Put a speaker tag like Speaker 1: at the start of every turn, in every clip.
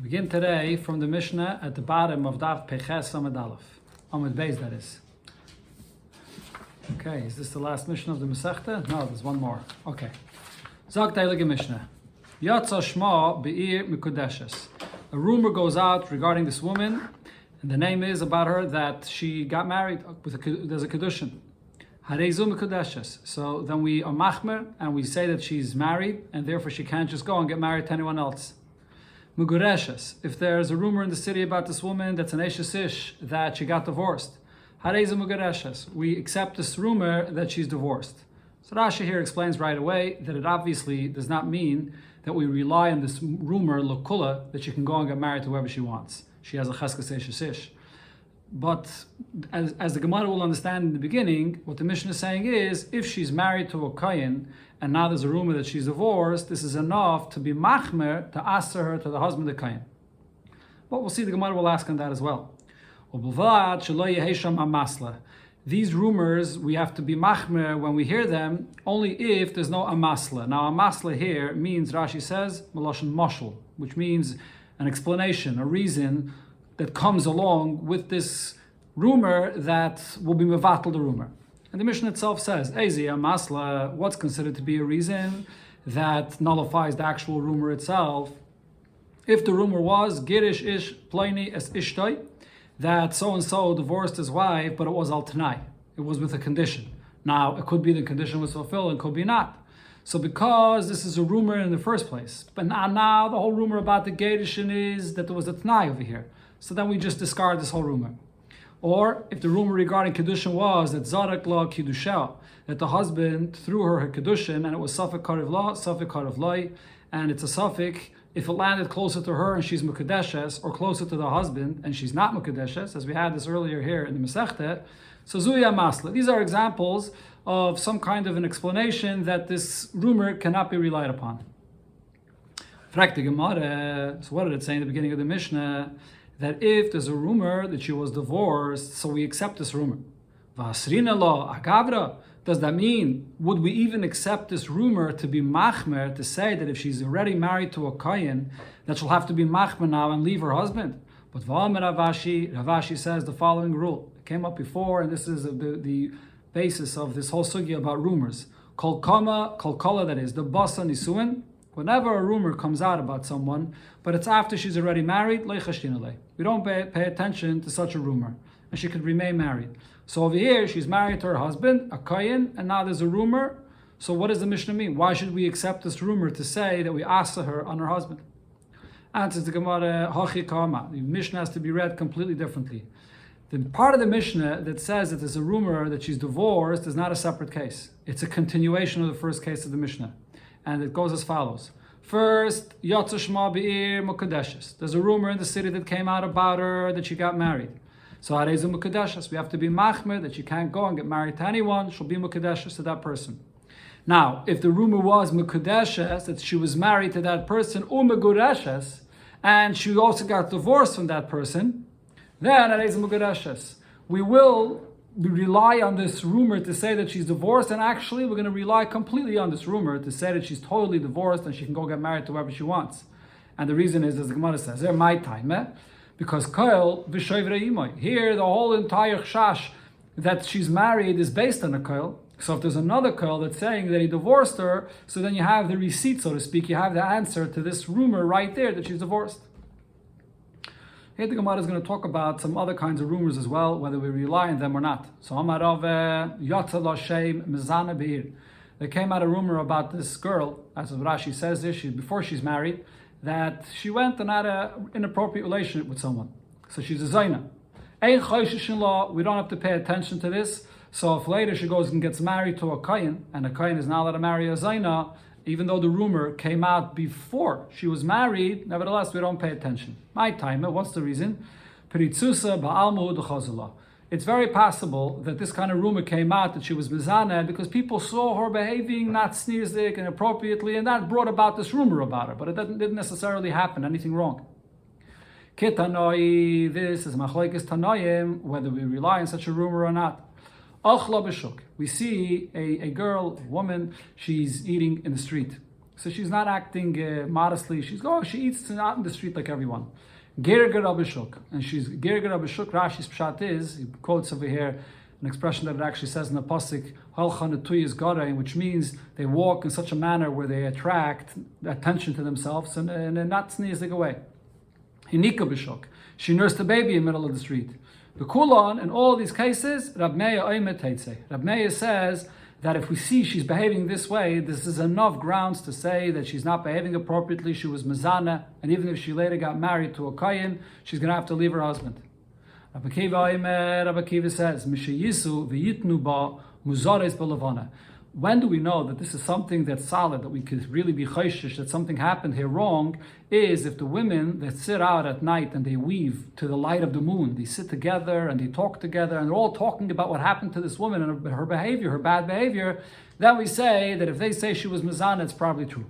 Speaker 1: We begin today from the Mishnah at the bottom of Daf Peches Amud Aleph. Amud Beis, that is. Okay, is this the last Mishnah of the Masechta? No, there's one more. Okay. Zog Teilige Mishnah. Yatsa Shma Be'ir Mikudeshes. A rumor goes out regarding this woman, and the name is about her that she got married with there's a kedushin. Hareizu Mikudeshes. So then we are machmer and we say that she's married, and therefore she can't just go and get married to anyone else. Mugureshes. If there's a rumor in the city about this woman that's an Eshes Ish, that she got divorced. Hareizu Mugureshes. We accept this rumor that she's divorced. So Rashi here explains right away that it obviously does not mean that we rely on this rumor, lokula, that she can go and get married to whoever she wants. She has a cheskes Eshes Ish. But as the Gemara will understand in the beginning, what the Mishnah is saying is, if she's married to a Kayin, and now there's a rumor that she's divorced, this is enough to be machmer, to answer her to the husband of the Kayin. But we'll see, the Gemara will ask on that as well. These rumors, we have to be machmer when we hear them, only if there's no amasla. Now, amasla here means, Rashi says, maloshen moshel, which means an explanation, a reason that comes along with this rumor that will be mevatel the rumor. And the Mishnah itself says, Ezi amasla, what's considered to be a reason that nullifies the actual rumor itself? If the rumor was, Girish ish plaini es ishtoi, that so-and-so divorced his wife, but it was al tanai. It was with a condition. Now, it could be the condition was fulfilled, and could be not. So because this is a rumor in the first place, but now the whole rumor about the Gedishin is that there was a tanai over here. So then we just discard this whole rumor. Or if the rumor regarding Kedushin was that Zarak la Kiddusha, that the husband threw her Kedushin, and it was Safek Karev la, Safek Karev Loi, and it's a Safek if it landed closer to her and she's Mukadeshes, or closer to the husband and she's not Mukadeshes, as we had this earlier here in the Masechta. So Zuya Masla. These are examples of some kind of an explanation that this rumor cannot be relied upon. Frag the Gemara. So what did it say in the beginning of the Mishnah? That if there's a rumor that she was divorced, so we accept this rumor. Vasrina lo agavra. Does that mean, would we even accept this rumor to be machmer, to say that if she's already married to a Kayin, that she'll have to be machmer now and leave her husband? But Ravashi says the following rule. It came up before, and this is the basis of this whole sugya about rumors. Kol kala, that is, the basa nisuin. Whenever a rumor comes out about someone, but it's after she's already married, we don't pay attention to such a rumor, and she could remain married. So over here, she's married to her husband, a Kayin, and now there's a rumor. So what does the Mishnah mean? Why should we accept this rumor to say that we asa her on her husband? Answers the Gemara, Hachi Kama. The Mishnah has to be read completely differently. The part of the Mishnah that says that there's a rumor that she's divorced is not a separate case. It's a continuation of the first case of the Mishnah. And it goes as follows. First, Yatsa Shma Be'ir Mukadeshes. There's a rumor in the city that came out about her that she got married. So Hareizu Mukadeshes. We have to be machmer that she can't go and get married to anyone. She'll be Mukadeshes to that person. Now, if the rumor was Mukadeshes, that she was married to that person, Umegureshes, and she also got divorced from that person, then Hareizu Mukadeshes. We rely on this rumor to say that she's divorced, and actually we're going to rely completely on this rumor to say that she's totally divorced and she can go get married to whoever she wants. And the reason is, as the Gemara says, they're my time, because Koil v'shoivre imoy. Here, the whole entire chash that she's married is based on a Koil. So if there's another Koil that's saying that he divorced her, so then you have the receipt, so to speak, you have the answer to this rumor right there that she's divorced. Here the Gemara is going to talk about some other kinds of rumors as well, whether we rely on them or not. So Amarav Yatza Lashem Mizana Beir. There came out a rumor about this girl, as Rashi says this, before she's married, that she went and had an inappropriate relationship with someone. So she's a Zaina. We don't have to pay attention to this. So if later she goes and gets married to a Kayin, and a Kayin is now allowed to marry a Zaina, even though the rumor came out before she was married, nevertheless, we don't pay attention. My time, what's the reason? It's very possible that this kind of rumor came out that she was mizana because people saw her behaving not sneerzik and appropriately, and that brought about this rumor about her, but it didn't necessarily happen, anything wrong. Kitanoi, this is machlokes tanoim, whether we rely on such a rumor or not. We see a girl, a woman, she's eating in the street. So she's not acting modestly. She eats out in the street like everyone. Gerger Abishuk. And she's Gerger Abishuk. Rashi's pshat is, he quotes over here an expression that it actually says in the pasuk, Halchanatuyis Garein, which means they walk in such a manner where they attract attention to themselves and not sneezing away. Hinika Bishuk. She nursed a baby in the middle of the street. The Kulon, in all these cases, Rab Meir Oimet Heitzeh. Rab Meir says that if we see she's behaving this way, this is enough grounds to say that she's not behaving appropriately, she was mezana, and even if she later got married to a kohen, she's going to have to leave her husband. Rabbi Akiva says, Mishayisu v'yitnu ba muzares b'levana. When do we know that this is something that's solid, that we could really be chayshish, that something happened here wrong, is if the women that sit out at night and they weave to the light of the moon, they sit together and they talk together and they're all talking about what happened to this woman and her behavior, her bad behavior, then we say that if they say she was mizana, it's probably true.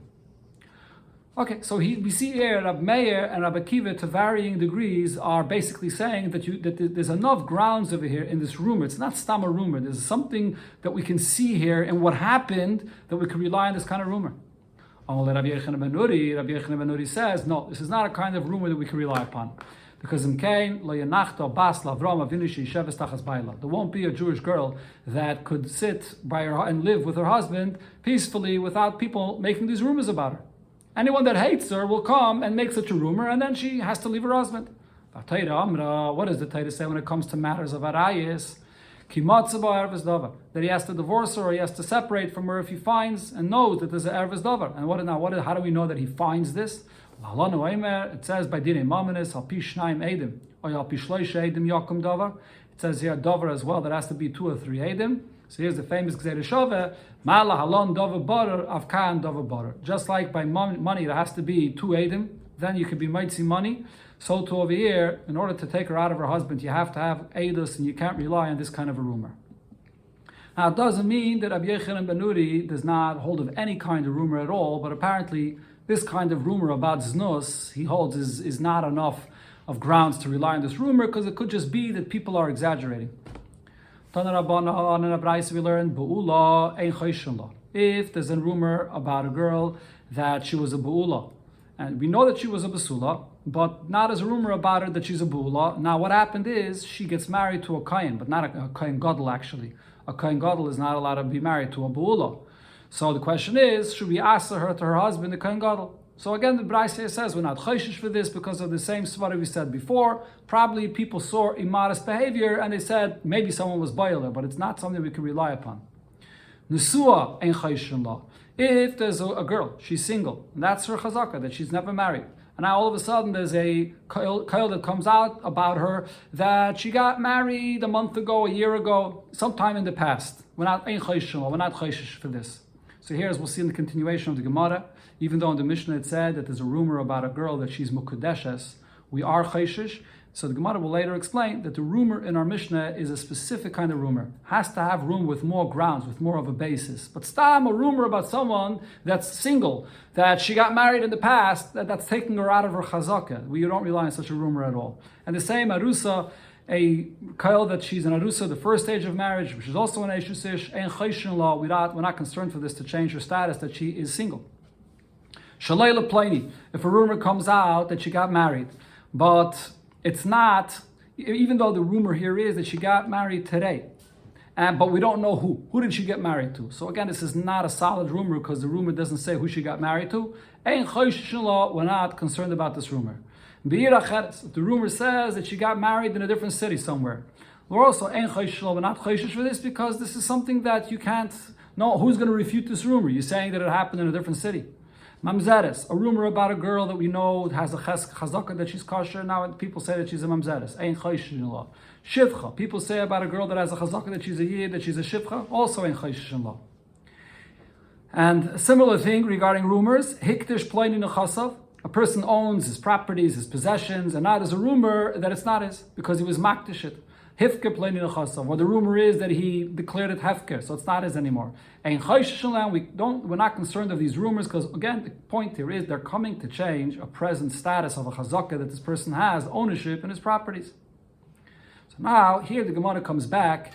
Speaker 1: Okay, so we see here Rab Meir and Rabbi Akiva to varying degrees are basically saying that there's enough grounds over here in this rumor. It's not stam a rumor. There's something that we can see here in what happened that we can rely on this kind of rumor. Rabbi Yochanan ben Nuri says, no, this is not a kind of rumor that we can rely upon. Because there won't be a Jewish girl that could sit by her and live with her husband peacefully without people making these rumors about her. Anyone that hates her will come and make such a rumor, and then she has to leave her husband. What does the Torah say when it comes to matters of arayis? That he has to divorce her or he has to separate from her if he finds and knows that there's an erves davar. And how do we know that he finds this? It says by dinei maminis al pi shnaim edim or al pi shloisha edim yakum davar. It says here davar as well. There has to be 2 or 3 edim. So here's the famous Gzeir Shove, Mala halon davar barer avkan davar barer. Just like by money, there has to be 2 edim. Then you could be mitzi money. So to over here, in order to take her out of her husband, you have to have edus, and you can't rely on this kind of a rumor. Now, it doesn't mean that Rabbi Yochanan ben Nuri does not hold of any kind of rumor at all, but apparently this kind of rumor about znus, he holds, is not enough of grounds to rely on this rumor, because it could just be that people are exaggerating. Tana Rabbana, in a brayso we learn, Be'ula ein choshen la. If there's a rumor about a girl that she was a Be'ula, and we know that she was a Basula, but not as a rumor about her that she's a Bula. Now what happened is, she gets married to a Kohen, but not a Kohen Gadol actually. A Kohen Gadol is not allowed to be married to a Bula. So the question is, should we ask her to her husband, the Kohen Gadol? So again, the brayso says we're not chayshish for this because of the same svara we said before. Probably people saw immodest behavior and they said maybe someone was boiler, but it's not something we can rely upon. Nesua ein chayshin la. If there's a girl, she's single, and that's her chazaka, that she's never married, and now all of a sudden there's a koil that comes out about her that she got married a month ago, a year ago, sometime in the past. We're not chayshish for this. So here, as we'll see in the continuation of the Gemara, even though in the Mishnah it said that there's a rumor about a girl that she's mukudeshes, we are chayshish. So the Gemara will later explain that the rumor in our Mishnah is a specific kind of rumor. Has to have room with more grounds, with more of a basis. But stam, a rumor about someone that's single, that she got married in the past, that's taking her out of her chazaka. We don't rely on such a rumor at all. And the same arusa, a kail that she's an arusa, the first stage of marriage, which is also an eshusish, and chayshin law, we're not concerned for this to change her status, that she is single. Shalayla plani, if a rumor comes out that she got married, but it's not, even though the rumor here is that she got married today, but we don't know who. Who did she get married to? So again, this is not a solid rumor because the rumor doesn't say who she got married to. We're not concerned about this rumor. If the rumor says that she got married in a different city somewhere, we're also we're not chayshish for this because this is something that you can't know who's going to refute this rumor. You're saying that it happened in a different city. Mamzeres, a rumor about a girl that we know has a chazaka that she's kosher. Now people say that she's a mamzeres. Ein chayshish law. Shivcha, people say about a girl that has a chazaka that she's a yid, that she's a shivcha. Also ein chayshish law. And a similar thing regarding rumors. Hiktish pleini nechasav. A person owns his properties, his possessions, and now there's a rumor that it's not his because he was makdish it. Hifker pleini nechasav, or the rumor is that he declared it hefker, so it's not his anymore. And we're not concerned of these rumors because again, the point here is they're coming to change a present status of a chazaka that this person has, ownership in his properties. So now here the Gemara comes back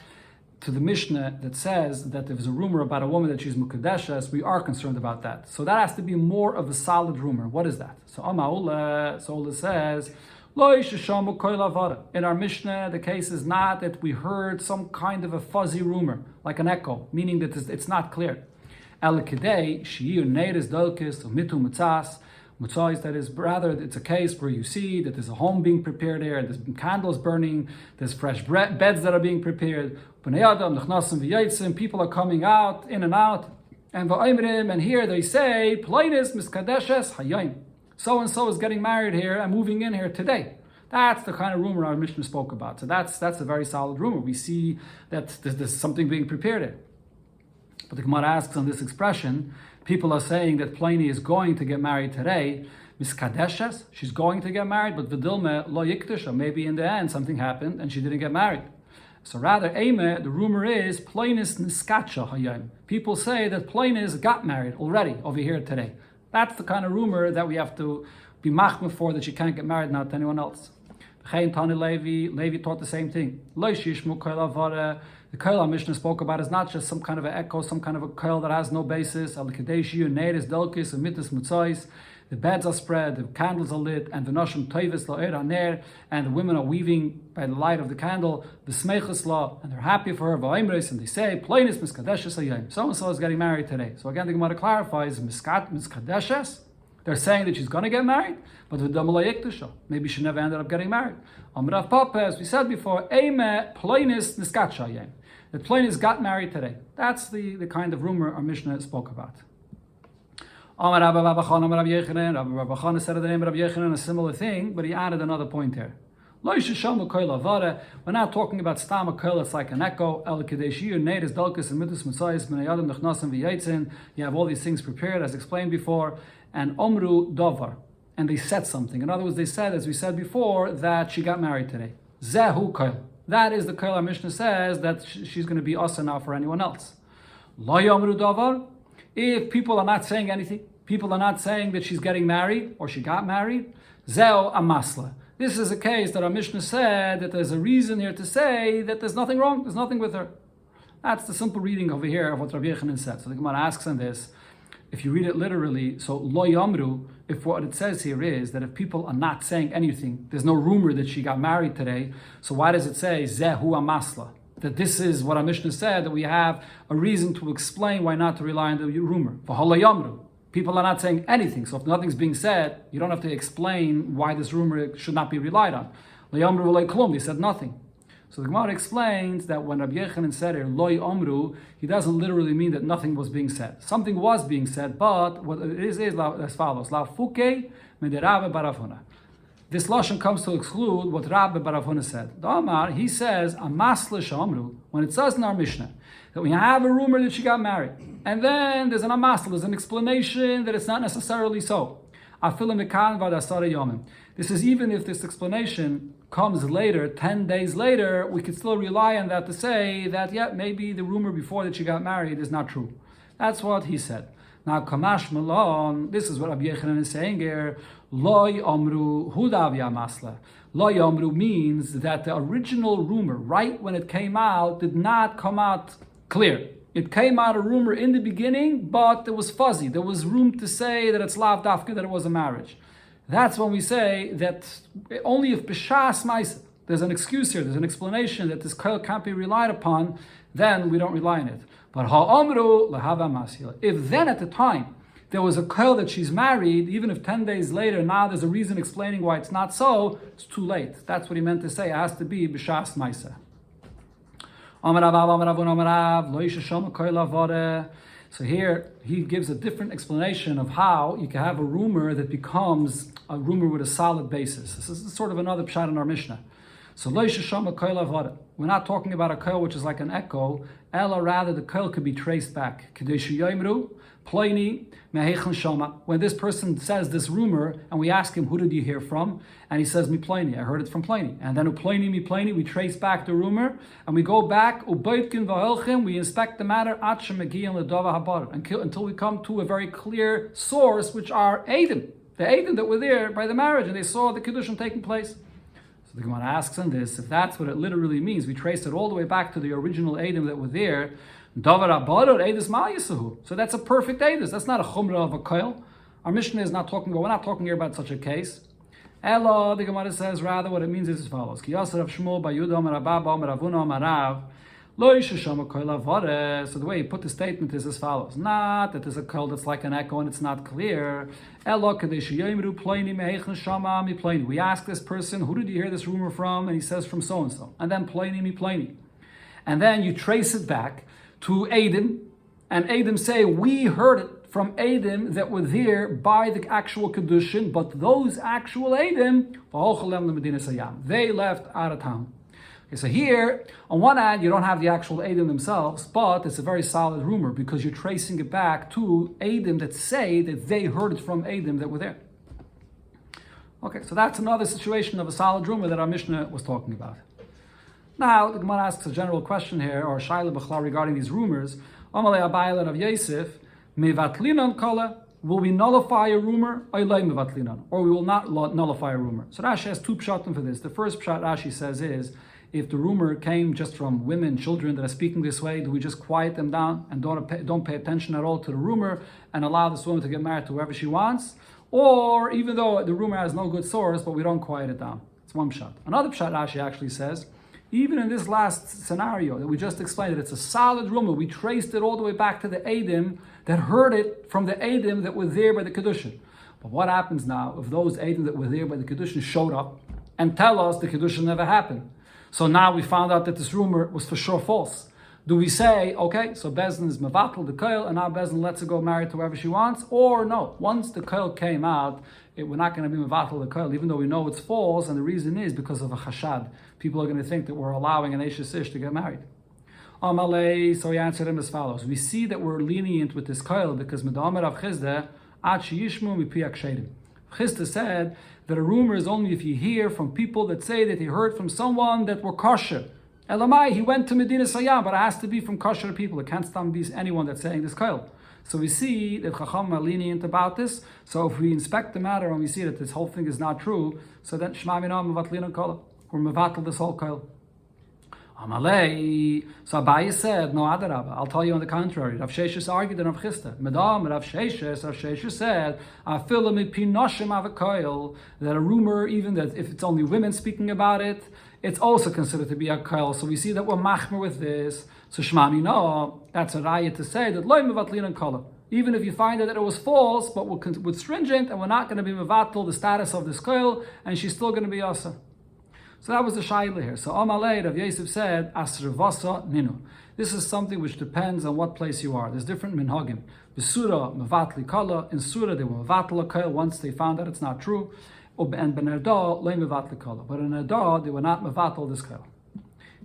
Speaker 1: to the Mishnah that says that if there's a rumor about a woman that she's Mukadeshes, we are concerned about that. So that has to be more of a solid rumor. What is that? So Ula says, in our Mishnah, the case is not that we heard some kind of a fuzzy rumor, like an echo, meaning that it's not clear. That is, rather, it's a case where you see that there's a home being prepared there, there's candles burning, there's fresh beds that are being prepared. People are coming out, in and out, and here they say, so and so is getting married here and moving in here today. That's the kind of rumor our Mishnah spoke about. So that's a very solid rumor. We see that there's something being prepared here. But the Gemara asks on this expression, people are saying that Pliny is going to get married today. Miskadeshes, she's going to get married, but Vidilme lo yiktish, maybe in the end something happened and she didn't get married. So rather, Eime, the rumor is Plinis niskacha hayom. People say that Plinis got married already over here today. That's the kind of rumor that we have to be machmir for, that she can't get married now to anyone else. Levi taught the same thing. The koil our Mishnah spoke about is not just some kind of an echo, some kind of a koil that has no basis. The beds are spread, the candles are lit, and the noshim toivis la'er haner, and the women are weaving by the light of the candle, the smeichus law, and they're happy for her, va'imres, and they say, Plainis miskadeshes hayom. So-and-so is getting married today. So again, the Gemara clarifies, miskadeshes, they're saying that she's going to get married, but maybe she never ended up getting married. Amrav Papa, as we said before, Eime Plainis niskach hayom. That Plainis got married today. That's the kind of rumor our Mishnah spoke about. Rabbi Bachana said the name of Rabbi Yechanan a similar thing, but he added another point here. We're not talking about Stam Koil, it's like an echo. You have all these things prepared, as explained before, and Omru Dovar, and they said something. In other words, they said, as we said before, that she got married today. Zehu Koil. That is the Koil our Mishnah says that she's going to be asa now for anyone else. Lo Omru Dovar. If people are not saying anything, people are not saying that she's getting married or she got married, Zeo Amasla. This is a case that our Mishnah said that there's a reason here to say that there's nothing wrong, there's nothing with her. That's the simple reading over here of what Rabbi Yechanan said. So the Gemara asks on this, if you read it literally, so Lo Yamru, if what it says here is that if people are not saying anything, there's no rumor that she got married today, so why does it say Zehu Amasla? That this is what our Mishnah said, that we have a reason to explain why not to rely on the rumor. People are not saying anything, so if nothing's being said, you don't have to explain why this rumor should not be relied on. They said nothing. So the Gemara explains that when Rabbi Yechanan said here, Loi Omru, he doesn't literally mean that nothing was being said. Something was being said, but what it is as follows. La fuke mederabe baravona. This lashon comes to exclude what Rabbi Bar Avuna said. The Amar, he says, Amasle Shamru, when it says in our Mishnah that we have a rumor that she got married, and then there's an Amasle, there's an explanation that it's not necessarily so. This is even if this explanation comes later, 10 days later, we could still rely on that to say that, yeah, maybe the rumor before that she got married is not true. That's what he said. Now, Kamash Malon, this is what Rabbi Yechanan is saying here. Loi Omru Hudav Yamasla. Loi Omru means that the original rumor, right when it came out, did not come out clear. It came out a rumor in the beginning, but it was fuzzy. There was room to say that it's lav dafka, that it was a marriage. That's when we say that only if B'shas Maisa, there's an excuse here, there's an explanation that this koil can't be relied upon, then we don't rely on it. But ha'omru lahava masila. If then at the time there was a koil that she's married, even if 10 days later now there's a reason explaining why it's not so, it's too late. That's what he meant to say. It has to be b'shas maisa. So here he gives a different explanation of how you can have a rumor that becomes a rumor with a solid basis. This is sort of another pshat in our Mishnah. So we're not talking about a koil which is like an echo, ella rather the koil could be traced back. When this person says this rumor and we ask him, who did you hear from? And he says, mi Pliny, I heard it from Pliny. And then Pliny, mi Pliny, we trace back the rumor and we go back, we inspect the matter until we come to a very clear source, which are Eidim. The Eidim that were there by the marriage and they saw the Kiddushin taking place. So the Gemara asks on this, if that's what it literally means, we trace it all the way back to the original Eidim that were there. So that's a perfect Eidus. That's not a chumrah of a koil. Our Mishnah is not talking, we're not talking here about such a case. Ella, the Gemara says, rather what it means is as follows. So the way he put the statement is as follows. Not that there's a koil that's like an echo and it's not clear. We ask this person, who did you hear this rumor from? And he says from so-and-so. And then plani. And then you trace it back to Eidim, and Eidim say, we heard it from Eidim that were there by the actual Kedushin, but those actual Eidim, they left out of town. Okay, so here, on one hand, you don't have the actual Eidim themselves, but it's a very solid rumor because you're tracing it back to Eidim that say that they heard it from Eidim that were there. Okay, so that's another situation of a solid rumor that our Mishnah was talking about. Now, the Gemara asks a general question here, or Shaila B'chla, regarding these rumors. Amalei Abayla of Yosef, mevatlinan kala, will we nullify a rumor, or we will not nullify a rumor? So Rashi has two pshatim for this. The first pshat Rashi says is, if the rumor came just from women, children that are speaking this way, do we just quiet them down and don't pay attention at all to the rumor and allow this woman to get married to whoever she wants? Or even though the rumor has no good source, but we don't quiet it down. It's one pshat. Another pshat Rashi actually says, even in this last scenario that we just explained, it's a solid rumor. We traced it all the way back to the Eidim that heard it from the Eidim that were there by the Kedushin. But what happens now if those Eidim that were there by the Kedushin showed up and tell us the Kedushin never happened? So now we found out that this rumor was for sure false. Do we say, okay, so Bezdin is mevatel the koil, and now Bezdin lets her go married to whoever she wants? Or no, once the koil came out, we're not going to be mevatel the koil, even though we know it's false, and the reason is because of a chashad. People are going to think that we're allowing an Eishes Ish to get married. Amalei, so he answered him as follows. We see that we're lenient with this koil because Medamer Rav Chizda, Ad Sheyishmu Mipi Akshedim. Chizda said that a rumor is only if you hear from people that say that he heard from someone that were kosher. Elamai, he went to Medina Sayyam, but it has to be from kosher people. It can't stand be anyone that's saying this koil. So we see that Chacham are lenient about this. So if we inspect the matter and we see that this whole thing is not true, so then Shema Minam Mevatlina Kola, or Mevatel this whole koil. Amalei. So Abaye said, no, Adarabba. I'll tell you on the contrary. Rav Sheshes argued in Rav Chisda. Medam Rav Sheshes said, Afilim Pinoshim Avakoil, that a rumor, even that if it's only women speaking about it, it's also considered to be a koil. So we see that we're machmer with this. So Shmami, no, that's a raya to say that loy mevatlin and kola. Even if you find that it was false, but we're stringent and we're not going to be mevatel the status of this koil, and she's still going to be asa. So that was the shaila here. So Amalei, Rav Yosef said, Asrevasa ninu. This is something which depends on what place you are. There's different minhagim. Besura mevatli kala. In Surah they were mevatel a koil once they found that it's not true. And ben Erda le mevatel kala. But in Erda they were not mevatel this koil.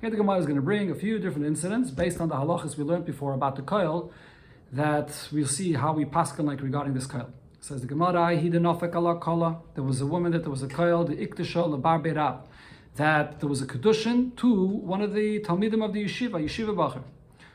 Speaker 1: Here the Gemara is going to bring a few different incidents based on the halachas we learned before about the koil, that we'll see how we paskin like regarding this koil. Says the Gemara, there was a woman that there was a koil, the iktisha lebar beirab, that there was a kedushin to one of the talmidim of the yeshiva bacher.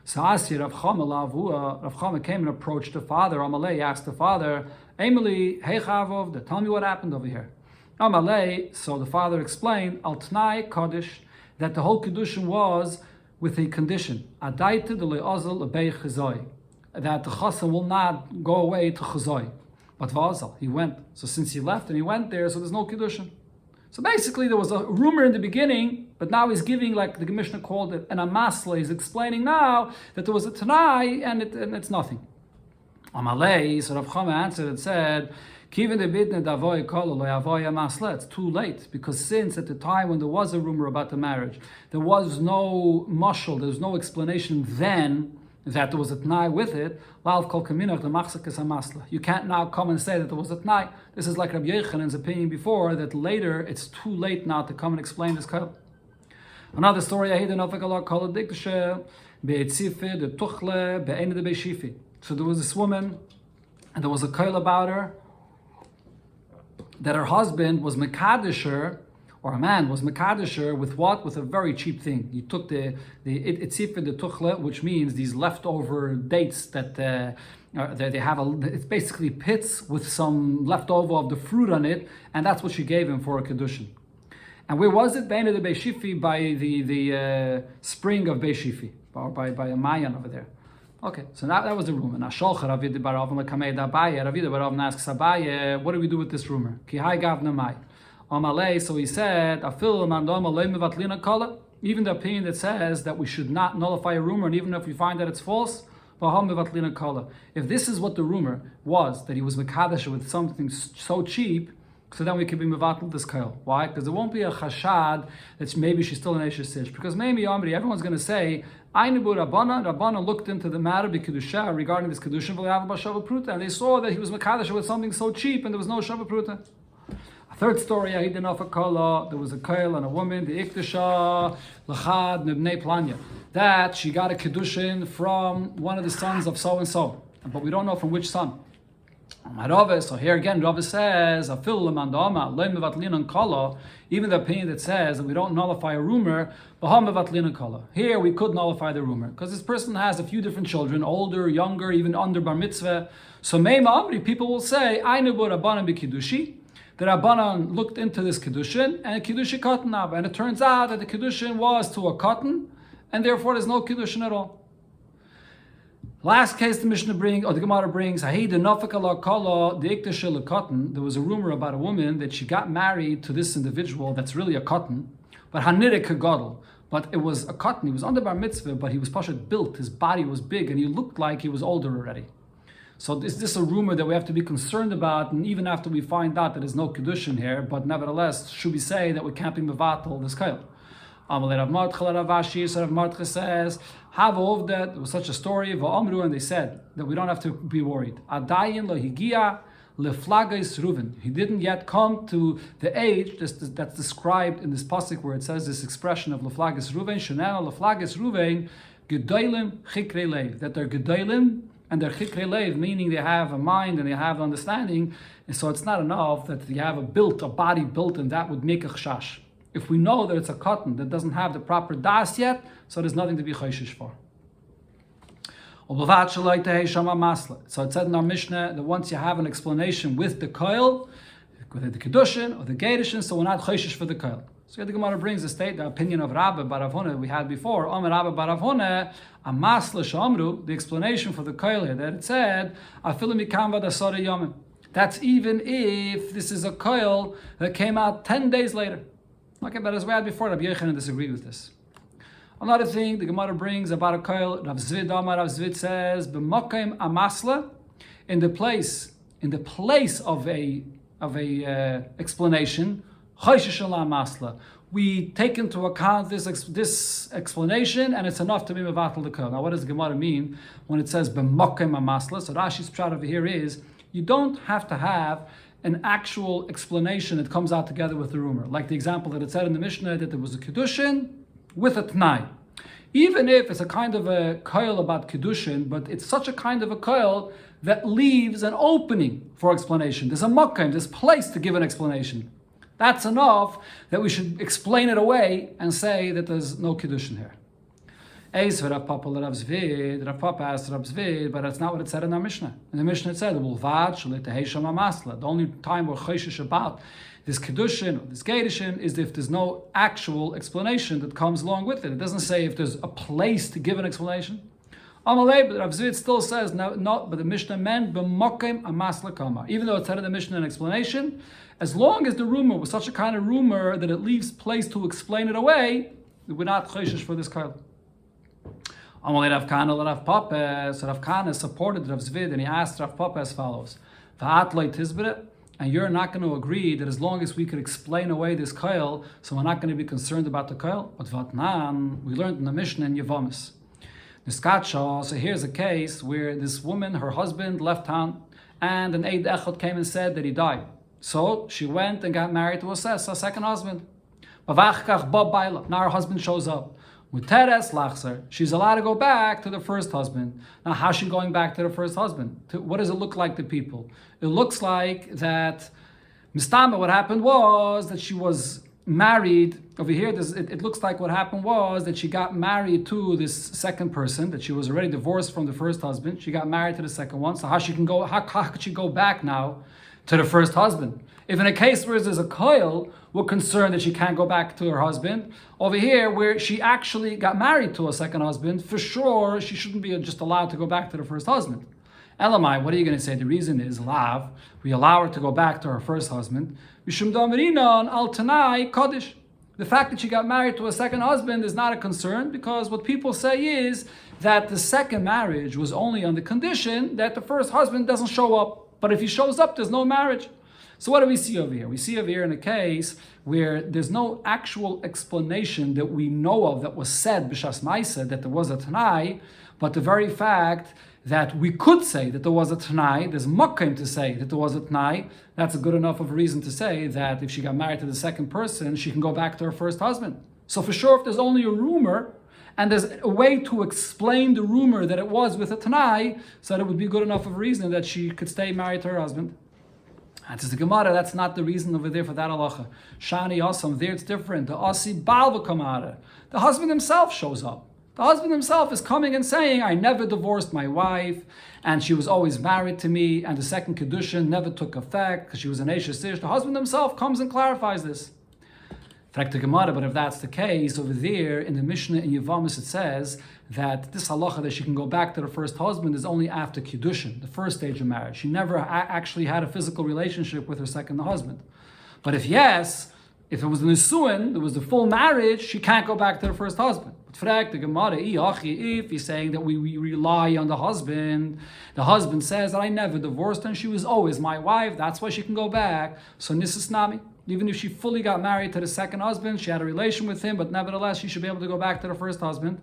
Speaker 1: So Asi Rav Chama came and approached the father. Amalei asked the father, Emily, hey Chavov, tell me what happened over here. Amalei, so the father explained, Al Tnai Kaddish, that the whole kedushin was with a condition, Adaita de le'ozal lebei chazoi, that the chassan will not go away to chazoi. But v'azal, he went. So since he left and he went there, so there's no kedushin. So basically there was a rumor in the beginning, but now he's giving, like the Mishnah called it, an amasla. He's explaining now that there was a tanai and it's nothing. Amalei, so Rav Chama answered and said, it's too late, because since at the time when there was a rumor about the marriage, there was no mashal, there was no explanation then that there was a t'nai with it. You can't now come and say that there was a t'nai. This is like Rabbi Yechanan's opinion before, that later it's too late now to come and explain this koil. Another story, so there was this woman, and there was a koil about her, that her husband was Mekadisher, or a man was Mekadisher, with what? With a very cheap thing. He took the itzifir the tuchle, which means these leftover dates that they have. It's basically pits with some leftover of the fruit on it, and that's what she gave him for a kedushin. And where was it? Bein the Beishifi, by the spring of Beishifi, or by a Mayan over there. Okay, so that was the rumor. Now Sholcha Ravid Barav Lekamed Abaye. Ravid Barav asks Abaye, what do we do with this rumor? Ki hai gavna mai. Amalei, so he said, Afil mandoma le mevatlina kala. Even the opinion that says that we should not nullify a rumor, and even if we find that it's false, if this is what the rumor was, that he was mekadesh with something so cheap, so then we could be mevatel this kail. Why? Because there won't be a chashad that maybe she's still an eshes sish. Because maybe everyone's going to say, Ainibu Rabbana looked into the matter b'kedusha regarding this kedushin v'le'avav b'shava pruta, and they saw that he was mekadesh with something so cheap, and there was no shava pruta. Third story, there was a kail and a woman, the ikdasha lachad nebnei planya, that she got a kedushin from one of the sons of so and so, but we don't know from which son. So here again, Rava says, even the opinion that says that we don't nullify a rumor, here we could nullify the rumor, because this person has a few different children, older, younger, even under bar mitzvah. So people will say, the Rabbanan looked into this Kiddushin, and a Kiddushin cotton ab. And it turns out that the Kiddushin was to a cotton, and therefore there's no Kiddushin at all. Last case the Mishnah brings, or the Gemara brings, there was a rumor about a woman that she got married to this individual that's really a cotton, but Hanirek Gadol. But it was a cotton, he was under bar mitzvah, but he was pashat built, his body was big, and he looked like he was older already. So is this a rumor that we have to be concerned about, and even after we find out that there's no kedushin here, but nevertheless, should we say that we can't be mevatel this kail? Amalei Rav Martcha, so Rav Martcha says, Havov, that there was such a story, va'amru, and they said that we don't have to be worried. Adayin lo higia leflagais Ruven. He didn't yet come to the age that's described in this pasuk where it says this expression of leflagais Ruven, shenel leflagais Ruven, gedolim chikrei leiv, that they're gedolim, and they're chikrei leiv, meaning they have a mind and they have understanding, and so it's not enough that you have a body built, and that would make a chashash. If we know that it's a cotton that doesn't have the proper das yet, so there's nothing to be chayshish for. So it said in our Mishnah that once you have an explanation with the koil, with the kedushin or the gedushin, so we're not chayshish for the koil. So the Gemara brings the opinion of Rabbi Barav Huna we had before. Omer Rabbi Barav Huna, a masla shamru, the explanation for the koil here, that it said, afilu mikam v'dasara yomim. That's even if this is a koil that came out 10 days later. Okay, but as we had before, Rabbi Yochanan disagreed with this. Another thing the Gemara brings about a koil, Rav Zvid says, b'mokim amasla, in the place of a explanation, masla. We take into account this explanation, and it's enough to be mevatel the koil. Now, what does the Gemara mean when it says b'mokim amasla? So Rashi's pshat over here is you don't have to have an actual explanation that comes out together with the rumor. Like the example that it said in the Mishnah that there was a Kiddushin with a Tnai. Even if it's a kind of a koil about Kiddushin, but it's such a kind of a koil that leaves an opening for explanation. There's a makom, there's place to give an explanation. That's enough that we should explain it away and say that there's no Kiddushin here. Rav Papa asked Rav Zvid, but that's not what it said in our Mishnah. In the Mishnah it said, the only time we're chayshish about this Kiddushin or this Gedushin is if there's no actual explanation that comes along with it. It doesn't say if there's a place to give an explanation. Amalei, but Rav Zvid still says, no, but the Mishnah meant b'mokim amasla kama. Even though it said in the Mishnah an explanation, as long as the rumor was such a kind of rumor that it leaves place to explain it away, we're not chayshish for this kail. Amalei Rav Kana Rav Papa, so Rav Kana supported Rav Zvid, and he asked Rav Papa as follows: and you're not going to agree that as long as we could explain away this kail, so we're not going to be concerned about the kail? But Vatnan, we learned in the Mishnah in Yevamis. So here's a case where this woman, her husband, left town, and an Eid Echad came and said that he died. So she went and got married to a second husband. Now her husband shows up. She's allowed to go back to the first husband. Now, how's she going back to the first husband? What does it look like to people? It looks like that Mistama, what happened was that she was married. Over here, it looks like what happened was that she got married to this second person, that she was already divorced from the first husband. She got married to the second one. So how could she go back now to the first husband? If in a case where there's a koil, we're concerned that she can't go back to her husband. Over here, where she actually got married to a second husband, for sure she shouldn't be just allowed to go back to the first husband. Elamai, what are you going to say? The reason is lav. We allow her to go back to her first husband. Mishum damrinon al tanai kaddish. The fact that she got married to a second husband is not a concern, because what people say is that the second marriage was only on the condition that the first husband doesn't show up. But if he shows up, there's no marriage. So what do we see over here? We see over here in a case where there's no actual explanation that we know of that was said b'shas ma'aseh that there was a tanai, but the very fact that we could say that there was a tanai, there's makom to say that there was a tanai, that's a good enough of a reason to say that if she got married to the second person, she can go back to her first husband. So for sure, if there's only a rumor, and there's a way to explain the rumor that it was with a tanai, so that it would be good enough of a reason that she could stay married to her husband. And to the Gemara, that's not the reason over there for that halacha. Shani Asam, there it's different. The Asi Baal v'kamara. The husband himself shows up. The husband himself is coming and saying, I never divorced my wife, and she was always married to me, and the second kedushin never took effect because she was an Eishes Ish. The husband himself comes and clarifies this. But if that's the case, over there in the Mishnah in Yevamis it says that this halacha that she can go back to her first husband is only after Kiddushin, the first stage of marriage. She never actually had a physical relationship with her second husband. But if it was the Nisuin, there was the full marriage, she can't go back to her first husband. But the Gemara, if he's saying that we rely on the husband says that I never divorced her and she was always my wife, that's why she can go back. So Nisas Nami. Even if she fully got married to the second husband, she had a relation with him, but nevertheless, she should be able to go back to the first husband.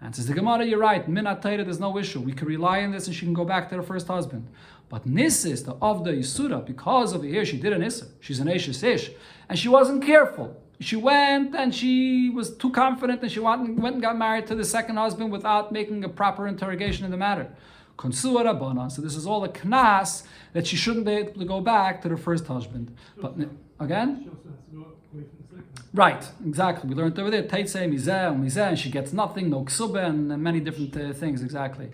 Speaker 1: And says the Gemara, you're right, Minat Torah, there's no issue. We can rely on this and she can go back to the first husband. But Nisis, the Avda Yisura, because over here she did an Issa, she's an Eishes Ish, and she wasn't careful. She went and she was too confident and she went and got married to the second husband without making a proper interrogation in the matter. So this is all a knas that she shouldn't be able to go back to her first husband. But again? Right, exactly. We learned over there, Teitzei, Mizeh, and she gets nothing, no ksube, and many different things, exactly.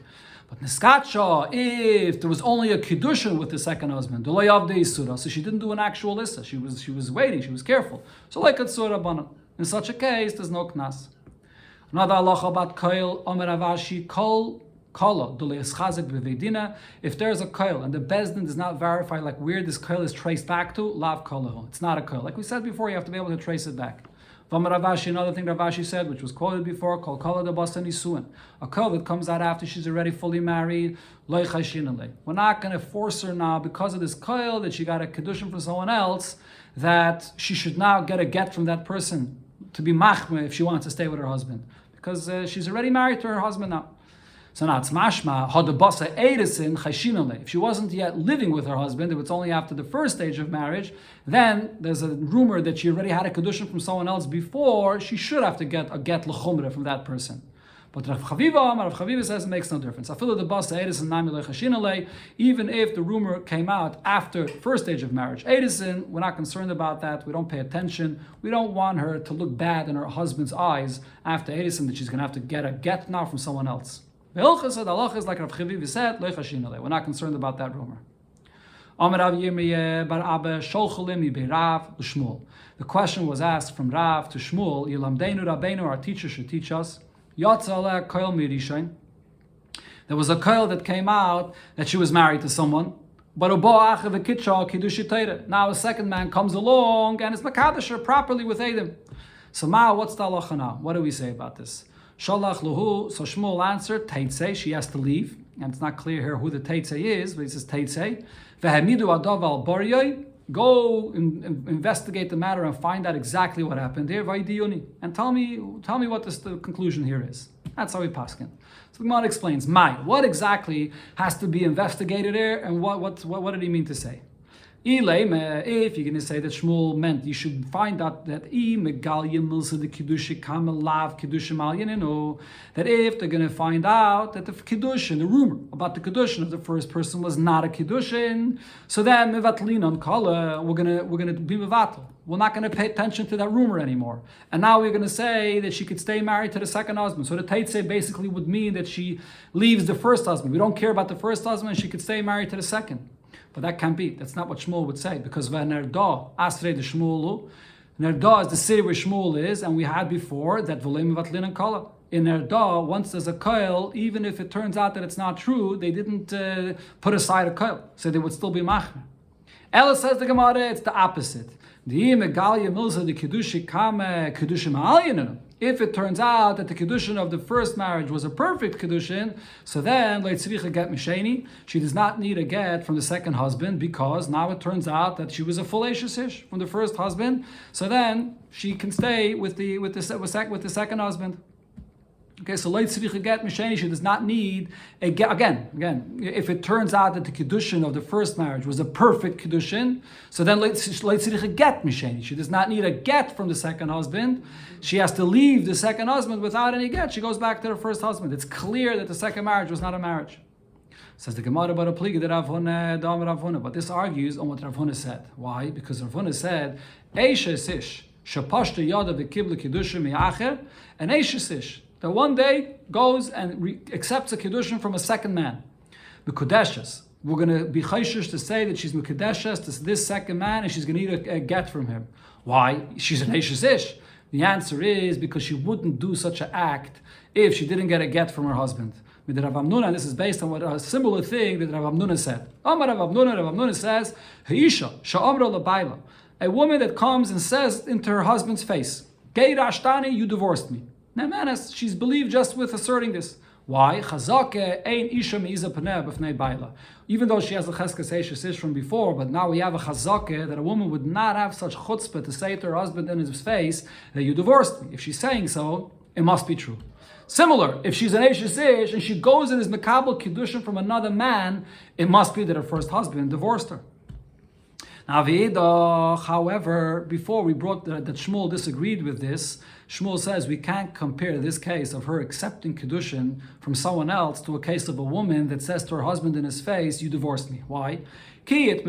Speaker 1: But Niskatsha, if there was only a kiddushin with the second husband, so she didn't do an actual issa. She was waiting, she was careful. So like a tzura banan. In such a case, there's no knas. Another halacha about koil, Omer Avashi, kol, if there's a koil and the bezdin does not verify like where this koil is traced back to, lav kolahu. It's not a koil. Like we said before, you have to be able to trace it back. Ravashi, another thing Ravashi said, which was quoted before, kol kola de basa nisuin. A koil that comes out after she's already fully married, loy chashinale. We're not going to force her now because of this koil that she got a kedushin from someone else, that she should now get a get from that person to be machme if she wants to stay with her husband, because she's already married to her husband now. So now it's mashma, hadabasa edisin chashinale. If she wasn't yet living with her husband, if it's only after the first stage of marriage, then there's a rumor that she already had a kedushin from someone else before, she should have to get a get l'chumra from that person. But Rav Chaviva says it makes no difference. Even if the rumor came out after first stage of marriage, Edison, we're not concerned about that. We don't pay attention. We don't want her to look bad in her husband's eyes after Edison that she's going to have to get a get now from someone else. The halacha is like Rav Chaviva said, we're not concerned about that rumor. The question was asked from Rav to Shmuel, our teacher should teach us. There was a koil that came out that she was married to someone, but now a second man comes along and is makadasher properly with Adam. So now, what's the halacha now? What do we say about this? Shalach luhu. So Shmuel answered, Teitzei, she has to leave. And it's not clear here who the Teitzei is, but he says Teitzei. Vehemidu adav al baryoi. Go investigate the matter and find out exactly what happened here. Vaidiyuni. And tell me what the conclusion here is. That's how we paskin. So the Gemara explains, what exactly has to be investigated here, and what did he mean to say? If you're going to say that Shmuel meant you should find out that that if they're going to find out that the kiddushin, the rumor about the kiddushin of the first person was not a kiddushin, so then mevatlin on kala, we're going to be mevatel. We're not going to pay attention to that rumor anymore. And now we're going to say that she could stay married to the second husband. So the Teitzei basically would mean that she leaves the first husband. We don't care about the first husband, she could stay married to the second. But that can't be. That's not what Shmuel would say, because Nerda Asrei de Shmuelu, Nerda is the city where Shmuel is, and we had before that Volim Vatlin and Kala. In Nerda, once there's a koil, even if it turns out that it's not true, they didn't put aside a koil, so they would still be machmer. Ella says the Gemara, it's the opposite. If it turns out that the Kiddushin of the first marriage was a perfect Kiddushin, so then get Misheni, she does not need a get from the second husband, because now it turns out that she was a fallacious ish from the first husband, so then she can stay with the second husband. Okay, so leit tzricha get misheni, she does not need a get. Again, if it turns out that the kiddushin of the first marriage was a perfect kiddushin, so then leit tzricha get misheni. She does not need a get from the second husband. She has to leave the second husband without any get. She goes back to her first husband. It's clear that the second marriage was not a marriage. Says the Gemara about a pliga that Rav Huna, but this argues on what Rav Huna said. Why? Because Rav Huna said, Eisha sish shapashta yada v'kibla kiddushin mi'acher, and Eisha sish, that one day goes and accepts a kiddushin from a second man. Mekudeshes. We're going to be chayshish to say that she's mekudeshes to this second man, and she's going to need a get from him. Why? She's an eishes ish. The answer is because she wouldn't do such an act if she didn't get a get from her husband. With Rav Amnuna, this is based on what a similar thing that Rav Amnuna said. Rav Amnuna says, Ha'isha sha'amra l'bayla, a woman that comes and says into her husband's face, Gei rashtani, you divorced me. Now, man, she's believed just with asserting this. Why? Chazake ein isha me'iza paneh b'fnei baila. Even though she has a cheskes eishes from before, but now we have a chazake that a woman would not have such chutzpah to say to her husband in his face that you divorced me. If she's saying so, it must be true. Similar, if she's an eishes and she goes and is mekabel kiddushin from another man, it must be that her first husband divorced her. Now, however, before we brought that Shmuel disagreed with this, Shmuel says we can't compare this case of her accepting Kiddushin from someone else to a case of a woman that says to her husband in his face, you divorced me. Why? When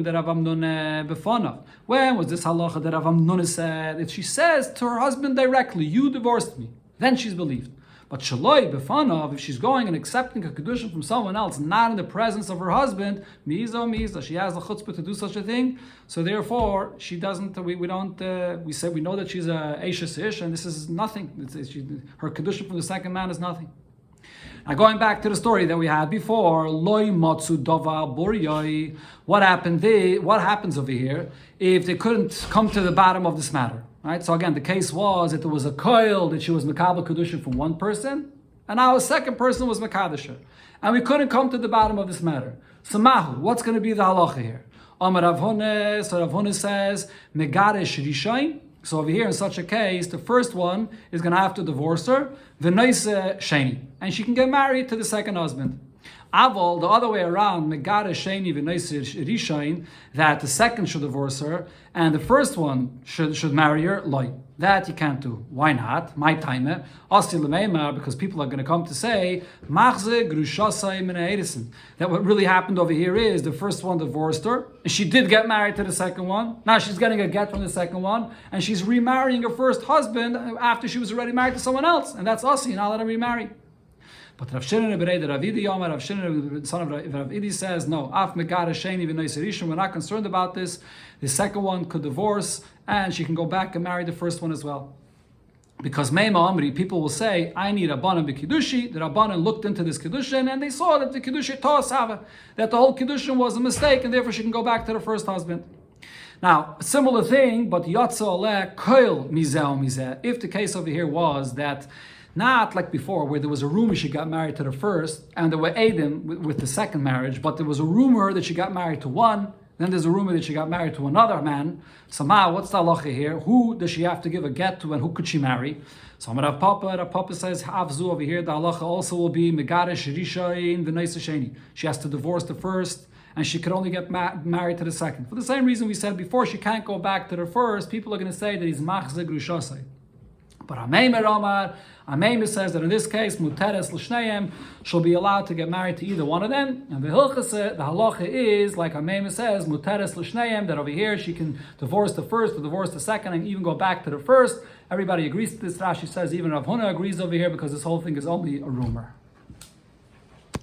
Speaker 1: was this halacha that Rav Amnuna said? If she says to her husband directly, you divorced me, then she's believed. But shaloi b'fanav, if she's going and accepting a kedushin from someone else, not in the presence of her husband, miza, she has the chutzpah to do such a thing. So therefore, she doesn't. We know that she's a eishes ish, and this is nothing. Her kedushin from the second man is nothing. Now going back to the story that we had before, loy matzu dava boryoi. What happens over here if they couldn't come to the bottom of this matter? Right. So again, the case was that there was a koil that she was mekabel kedushin from one person, and now a second person was mekadesher, and we couldn't come to the bottom of this matter. So mahu, what's going to be the halacha here? Amar Rav Huna, so Rav Huna says megadesh rishain. So over here, in such a case, the first one is going to have to divorce her, v'noise sheni, and she can get married to the second husband. Aval, the other way around, megare sheni v'noise rishain, that the second should divorce her, and the first one should marry her, loy. That you can't do. Why not? My time, because people are going to come to say, that what really happened over here is the first one divorced her, and she did get married to the second one. Now she's getting a get from the second one, and she's remarrying her first husband after she was already married to someone else, and that's us, you're not letting her remarry. But Rav Shimon the son of Rav Idi says, no, af megara sheni v'nois rishon, we're not concerned about this. The second one could divorce, and she can go back and marry the first one as well. Because Meima Amri, people will say, I need Rabbanan b'Kiddushi. The Rabbanan looked into this Kiddushin, and they saw that the Kiddushi To'asava, that the whole Kiddushin was a mistake, and therefore she can go back to the first husband. Now, a similar thing, but Yatza Oleh Koil Mizeh Mizeh. If the case over here was that, not like before, where there was a rumor she got married to the first, and there were Eidim with the second marriage, but there was a rumor that she got married to one, then there's a rumor that she got married to another man. So now, what's the halacha here? Who does she have to give a get to, and who could she marry? So Rav Papa says, Havzu over here, the halacha also will be Megaresh Rishain v'Nois Sheni. She has to divorce the first, and she could only get married to the second. For the same reason we said before, she can't go back to the first. People are going to say that he's Machzeh Grushasai. But Ameimer says that in this case, Muteres L'Shneim, she'll be allowed to get married to either one of them. And the halacha is, like Ameimer says, Muteres L'Shneim, that over here she can divorce the first or divorce the second and even go back to the first. Everybody agrees to this. Rashi says even Rav Huna agrees over here because this whole thing is only a rumor.